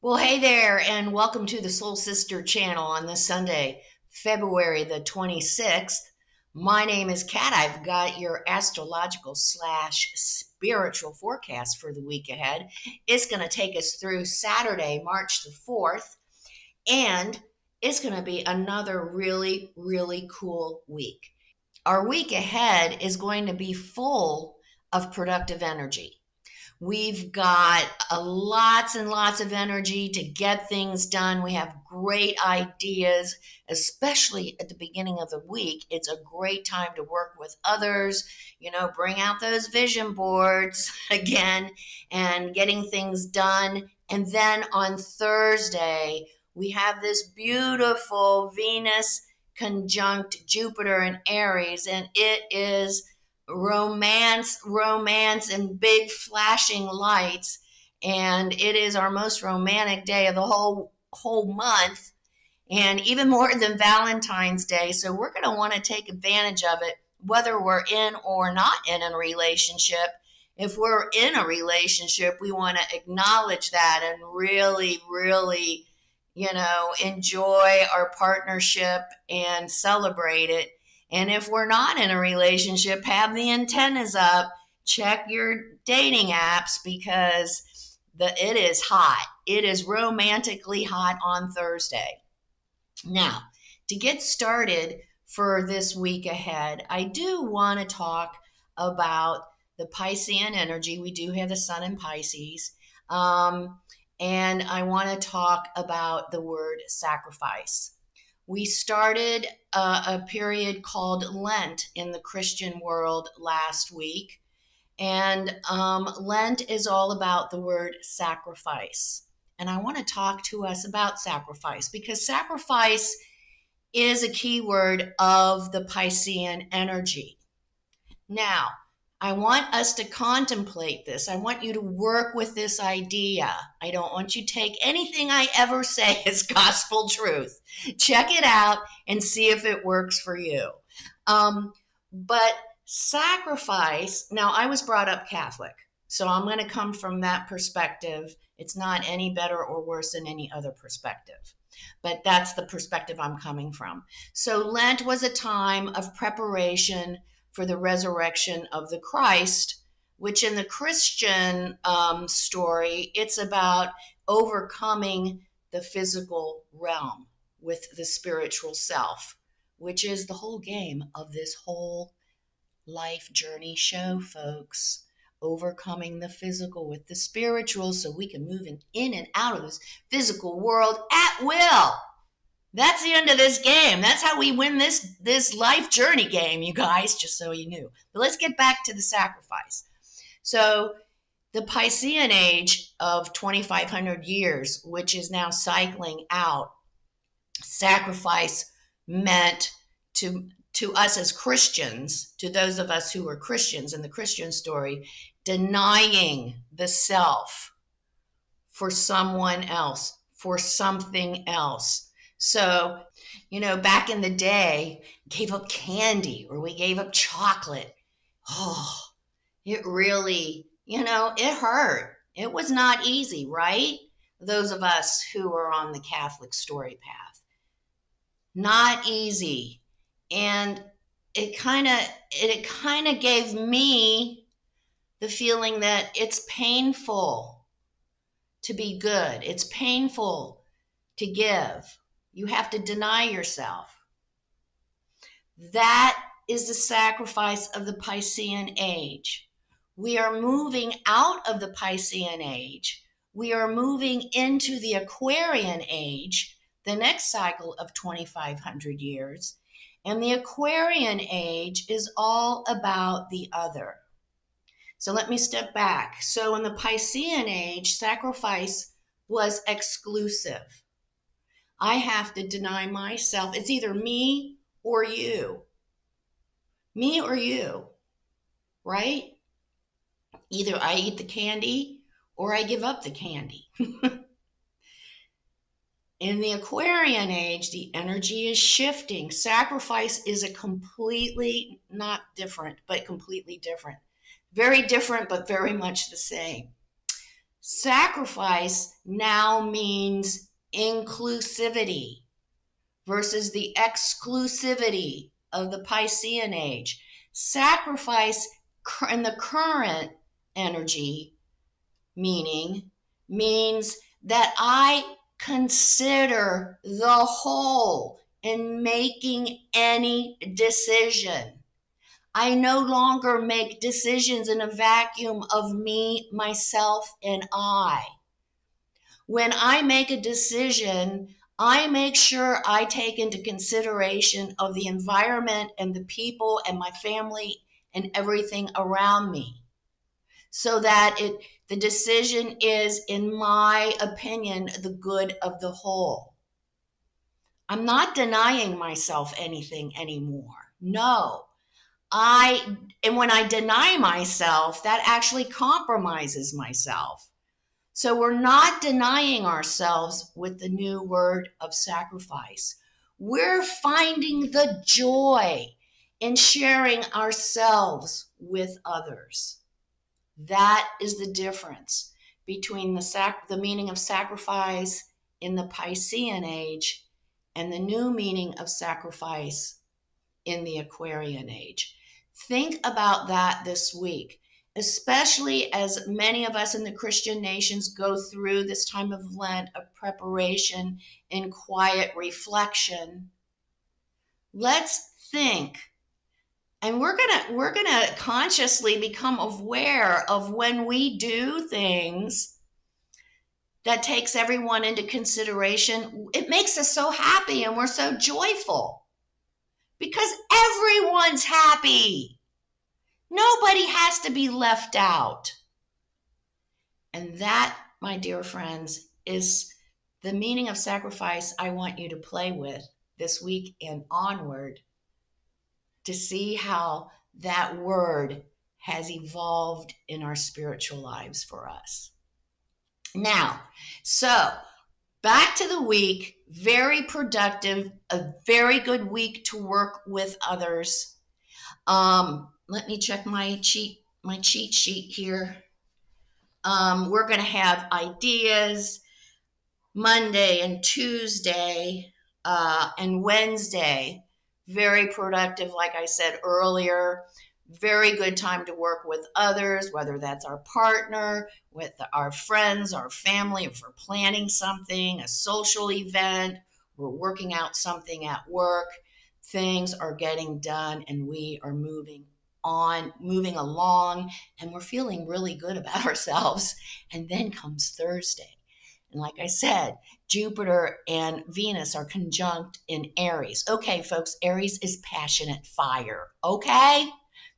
Well, hey there, and welcome to the Soul Sister channel on this Sunday, February the 26th. My name is Kat. I've got your astrological / spiritual forecast for the week ahead. It's going to take us through Saturday, March the 4th, and it's going to be another really, really cool week. Our week ahead is going to be full of productive energy. We've got lots and lots of energy to get things done. We have great ideas, especially at the beginning of the week. It's a great time to work with others, bring out those vision boards again and getting things done. And then on Thursday, we have this beautiful Venus conjunct Jupiter in Aries, and it is romance, and big flashing lights. And it is our most romantic day of the whole month, and even more than Valentine's Day. So we're going to want to take advantage of it, whether we're in or not in a relationship. If we're in a relationship, we want to acknowledge that and really, really, enjoy our partnership and celebrate it. And if we're not in a relationship, have the antennas up, check your dating apps, because it is hot. It is romantically hot on Thursday. Now, to get started for this week ahead, I do want to talk about the Piscean energy. We do have the sun in Pisces. And I want to talk about the word sacrifice. We started a period called Lent in the Christian world last week. And Lent is all about the word sacrifice. And I want to talk to us about sacrifice, because sacrifice is a key word of the Piscean energy. Now, I want us to contemplate this. I want you to work with this idea. I don't want you to take anything I ever say as gospel truth. Check it out and see if it works for you. But sacrifice, now I was brought up Catholic, so I'm going to come from that perspective. It's not any better or worse than any other perspective, but that's the perspective I'm coming from. So Lent was a time of preparation for the resurrection of the Christ, which in the Christian story, it's about overcoming the physical realm with the spiritual self, which is the whole game of this whole life journey show, folks. Overcoming the physical with the spiritual so we can move in and out of this physical world at will. That's the end of this game. That's how we win this life journey game, you guys, just so you knew. But let's get back to the sacrifice. So the Piscean age of 2,500 years, which is now cycling out, sacrifice meant to us as Christians, to those of us who are Christians in the Christian story, denying the self for someone else, for something else. So, back in the day, gave up candy or we gave up chocolate. Oh, it really, it hurt. It was not easy, right? Those of us who are on the Catholic story path. Not easy. And it kind of gave me the feeling that it's painful to be good. It's painful to give. You have to deny yourself. That is the sacrifice of the Piscean age. We are moving out of the Piscean age. We are moving into the Aquarian age, the next cycle of 2,500 years. And the Aquarian age is all about the other. So let me step back. So in the Piscean age, sacrifice was exclusive. I have to deny myself. It's either me or you. Me or you, right? Either I eat the candy or I give up the candy. In the Aquarian age, the energy is shifting. Sacrifice is a completely, not different, but completely different. Very different, but very much the same. Sacrifice now means inclusivity versus the exclusivity of the Piscean age. Sacrifice in the current energy meaning means that I consider the whole in making any decision. I no longer make decisions in a vacuum of me, myself, and I. When I make a decision, I make sure I take into consideration of the environment and the people and my family and everything around me, so that the decision is, in my opinion, the good of the whole. I'm not denying myself anything anymore. No. And when I deny myself, that actually compromises myself. So we're not denying ourselves with the new word of sacrifice. We're finding the joy in sharing ourselves with others. That is the difference between the meaning of sacrifice in the Piscean age and the new meaning of sacrifice in the Aquarian age. Think about that this week, especially as many of us in the Christian nations go through this time of Lent of preparation and quiet reflection. Let's think. And we're gonna consciously become aware of when we do things that takes everyone into consideration. It makes us so happy and we're so joyful because everyone's happy. Nobody has to be left out. And that, my dear friends, is the meaning of sacrifice I want you to play with this week and onward, to see how that word has evolved in our spiritual lives for us. Now, so back to the week, very productive, a very good week to work with others. Let me check my cheat sheet here. We're going to have ideas Monday and Tuesday and Wednesday. Very productive, like I said earlier. Very good time to work with others, whether that's our partner, with our friends, our family, if we're planning something, a social event, we're working out something at work. Things are getting done and we are moving along, and we're feeling really good about ourselves. And then comes Thursday. And like I said, Jupiter and Venus are conjunct in Aries. Okay, folks, Aries is passionate fire, okay?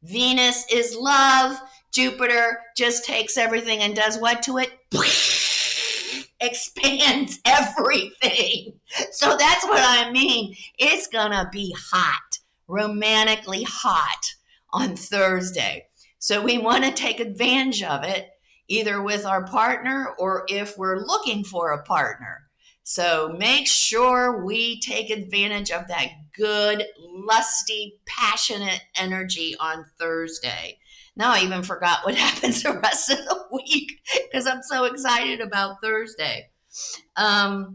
Venus is love. Jupiter just takes everything and does what to it? Expands everything. So that's what I mean. It's gonna be hot, romantically hot on Thursday. So we want to take advantage of it, either with our partner or if we're looking for a partner. So make sure we take advantage of that good, lusty, passionate energy on Thursday. Now I even forgot what happens the rest of the week because I'm so excited about Thursday. I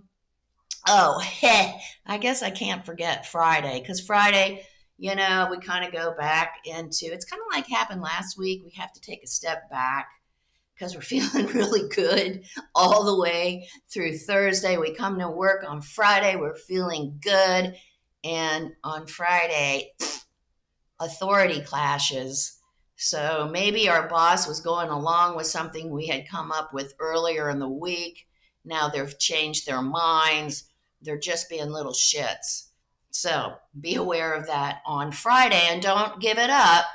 guess I can't forget Friday, because Friday, we kind of go back into, it's kind of like happened last week. We have to take a step back because we're feeling really good all the way through Thursday. We come to work on Friday, we're feeling good. And on Friday, authority clashes. So maybe our boss was going along with something we had come up with earlier in the week. Now they've changed their minds. They're just being little shits. So be aware of that on Friday and don't give it up.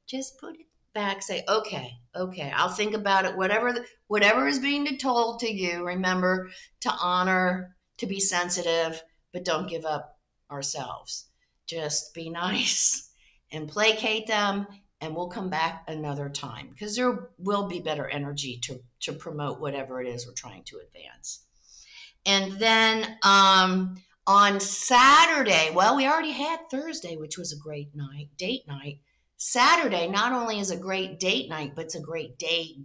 Just put it back. Say, okay, I'll think about it. Whatever is being told to you, remember to honor, to be sensitive, but don't give up ourselves. Just be nice and placate them, and we'll come back another time because there will be better energy to promote whatever it is we're trying to advance. And then on Saturday, well, we already had Thursday, which was a great date night. Saturday not only is a great date night, but it's a great date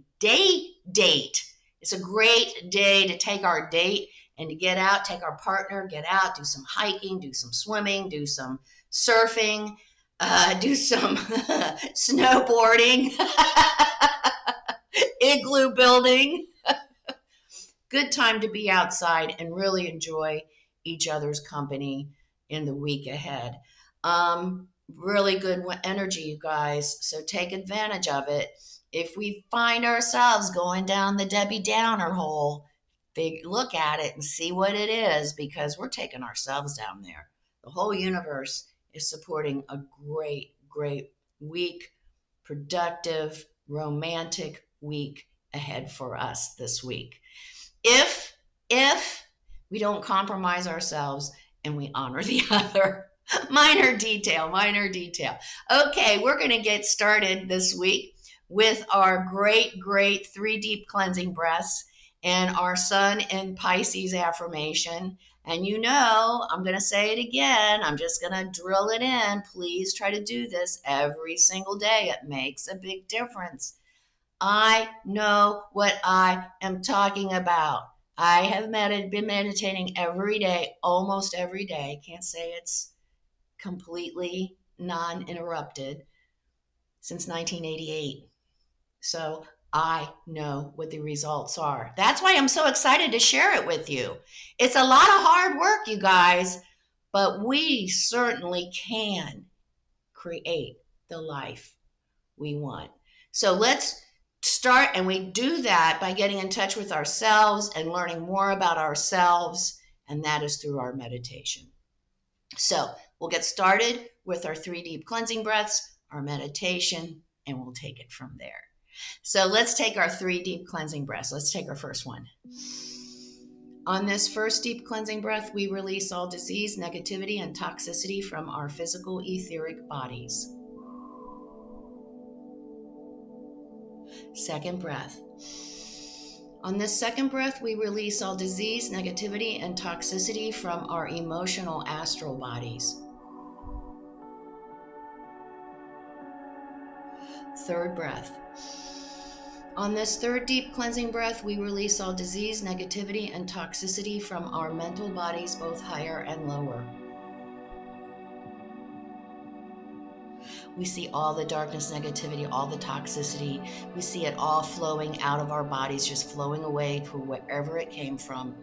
It's a great day to take our date and to get out, take our partner, get out, do some hiking, do some swimming, do some surfing, do some snowboarding, igloo building. Good time to be outside and really enjoy each other's company in the week ahead. Really good energy, you guys, so take advantage of it. If we find ourselves going down the Debbie Downer hole, look at it and see what it is, because we're taking ourselves down there. The whole universe is supporting a great, great week, productive, romantic week ahead for us this week. If we don't compromise ourselves and we honor the other. Minor detail. Okay, we're going to get started this week with our great 3 deep cleansing breaths and our Sun in Pisces affirmation. And you know, I'm going to say it again. I'm just going to drill it in. Please try to do this every single day. It makes a big difference. I know what I am talking about. I have been meditating every day, almost every day. Can't say it's completely non-interrupted since 1988. So I know what the results are. That's why I'm so excited to share it with you. It's a lot of hard work, you guys, but we certainly can create the life we want. So let's start, and we do that by getting in touch with ourselves and learning more about ourselves, and that is through our meditation. So we'll get started with our 3 deep cleansing breaths, our meditation, and we'll take it from there. So let's take our 3 deep cleansing breaths. Let's take our first one. On this first deep cleansing breath, we release all disease, negativity, and toxicity from our physical etheric bodies. Second breath. On this second breath, we release all disease, negativity, and toxicity from our emotional astral bodies. Third breath. On this third deep cleansing breath, we release all disease, negativity, and toxicity from our mental bodies, both higher and lower. We see all the darkness, negativity, all the toxicity. We see it all flowing out of our bodies, just flowing away to wherever it came from.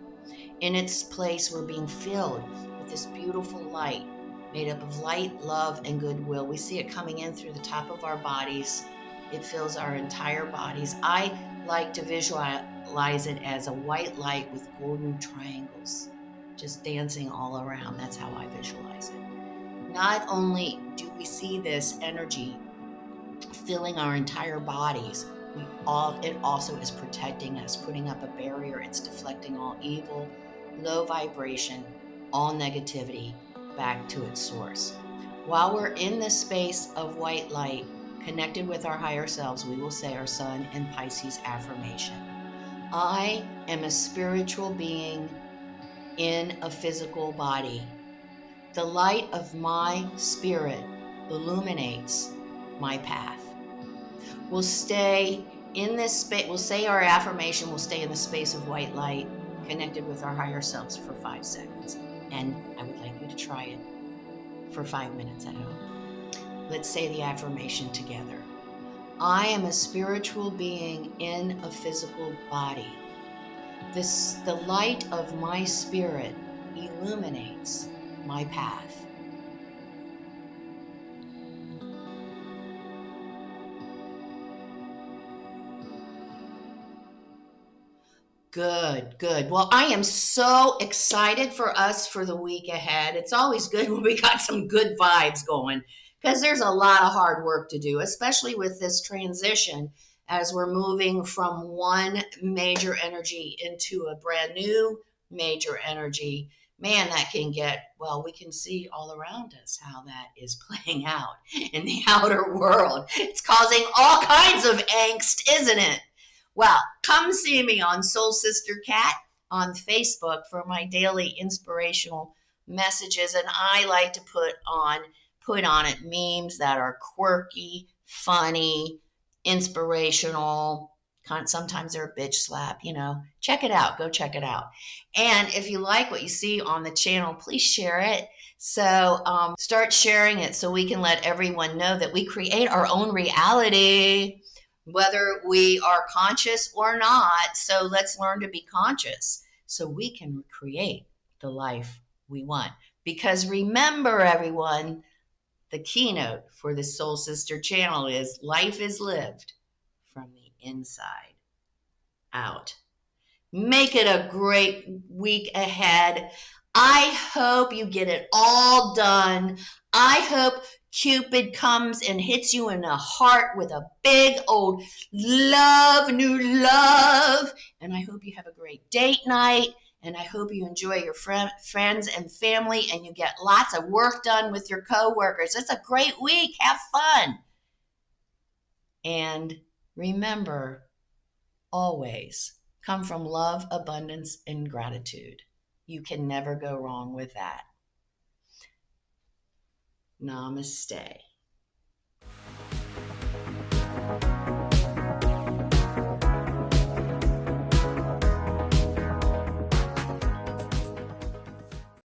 In its place, we're being filled with this beautiful light, made up of light, love, and goodwill. We see it coming in through the top of our bodies. It fills our entire bodies. I like to visualize it as a white light with golden triangles, just dancing all around. That's how I visualize it. Not only do we see this energy filling our entire bodies, it also is protecting us, putting up a barrier. It's deflecting all evil, low vibration, all negativity back to its source. While we're in this space of white light, connected with our higher selves, we will say our Sun in Pisces affirmation. I am a spiritual being in a physical body. The light of my spirit illuminates my path. We'll stay in this space, we'll say our affirmation, we'll stay in the space of white light, connected with our higher selves for 5 seconds. And I would like you to try it for 5 minutes at home. Let's say the affirmation together. I am a spiritual being in a physical body. The light of my spirit illuminates my path. Good. Well, I am so excited for us for the week ahead. It's always good when we got some good vibes going, because there's a lot of hard work to do, especially with this transition as we're moving from one major energy into a brand new major energy. Man, that can get, well, we can see all around us how that is playing out in the outer world. It's causing all kinds of angst, isn't it? Well, come see me on Soul Sister Cat on Facebook for my daily inspirational messages. And I like to put on it memes that are quirky, funny, inspirational, Sometimes they're a bitch slap, you know. Check it out. Go check it out. And if you like what you see on the channel, please share it. So start sharing it so we can let everyone know that we create our own reality, whether we are conscious or not. So let's learn to be conscious so we can create the life we want. Because remember, everyone, the keynote for the Soul Sister channel is life is lived from the inside out. Make it a great week ahead. I hope you get it all done. I hope Cupid comes and hits you in the heart with a big old love, new love. And I hope you have a great date night. And I hope you enjoy your friends and family and you get lots of work done with your coworkers. It's a great week. Have fun. And remember, always come from love, abundance, and gratitude. You can never go wrong with that. Namaste.